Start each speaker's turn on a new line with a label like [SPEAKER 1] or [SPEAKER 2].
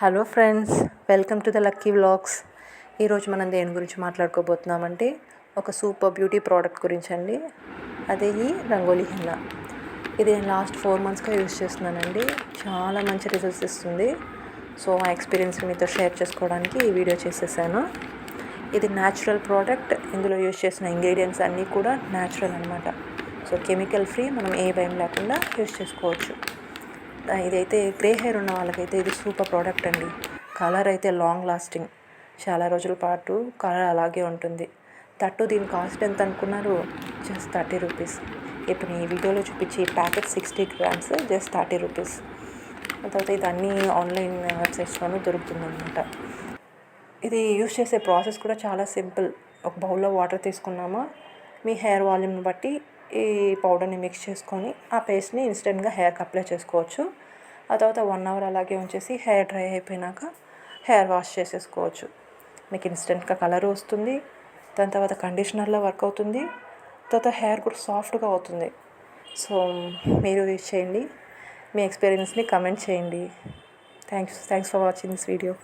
[SPEAKER 1] Hello friends, welcome to the lucky vlogs. ఈరోజు మనం దేని గురించి మాట్లాడుకోబోతున్నామంటే ఒక సూపర్ బ్యూటీ ప్రోడక్ట్ గురించి అండి. అదే ఈ రంగోలీ హెన్నా. ఇది నేను లాస్ట్ 4 monthsగా యూజ్ చేస్తున్నానండి. చాలా మంచి రిజల్ట్స్ ఇస్తుంది. సో ఆ ఎక్స్పీరియన్స్ మీతో షేర్ చేసుకోవడానికి ఈ వీడియో చేసేసాను. ఇది న్యాచురల్ ప్రోడక్ట్. ఇందులో యూజ్ చేసిన ఇంగ్రీడియంట్స్ అన్నీ కూడా న్యాచురల్ అనమాట. సో కెమికల్ ఫ్రీ, మనం ఏ భయం లేకుండా యూజ్ చేసుకోవచ్చు. ఇదైతే గ్రే హెయిర్ ఉన్న వాళ్ళకైతే ఇది సూపర్ ప్రోడక్ట్ అండి. కలర్ అయితే లాంగ్ లాస్టింగ్, చాలా రోజుల పాటు కలర్ అలాగే ఉంటుంది. దీని కాస్ట్ ఎంత అనుకున్నారు? Just 30 rupees. ఇప్పుడు ఈ వీడియోలో చూపించి ప్యాకెట్ 60 grams జస్ట్ 30 రూపీస్. తర్వాత ఇది అన్నీ ఆన్లైన్ వెబ్సైట్స్లోనూ దొరుకుతుందన్నమాట. ఇది యూస్ చేసే ప్రాసెస్ కూడా చాలా సింపుల్. ఒక బౌల్లో వాటర్ తీసుకున్నామా, మీ హెయిర్ వాల్యూమ్ని బట్టి ఈ పౌడర్ని మిక్స్ చేసుకొని ఆ పేస్ట్ని ఇన్స్టెంట్గా హెయిర్కి అప్లై చేసుకోవచ్చు. ఆ తర్వాత 1 hour అలాగే ఉంచేసి హెయిర్ డ్రై అయిపోయినాక హెయిర్ వాష్ చేసేసుకోవచ్చు. మీకు ఇన్స్టెంట్గా కలర్ వస్తుంది. దాని తర్వాత కండిషనర్లో వర్క్ అవుతుంది. తర్వాత హెయిర్ కూడా సాఫ్ట్గా అవుతుంది. సో మీరు యూజ్ చేయండి. మీ ఎక్స్పీరియన్స్ని కమెంట్ చేయండి. Thanks for watching this video.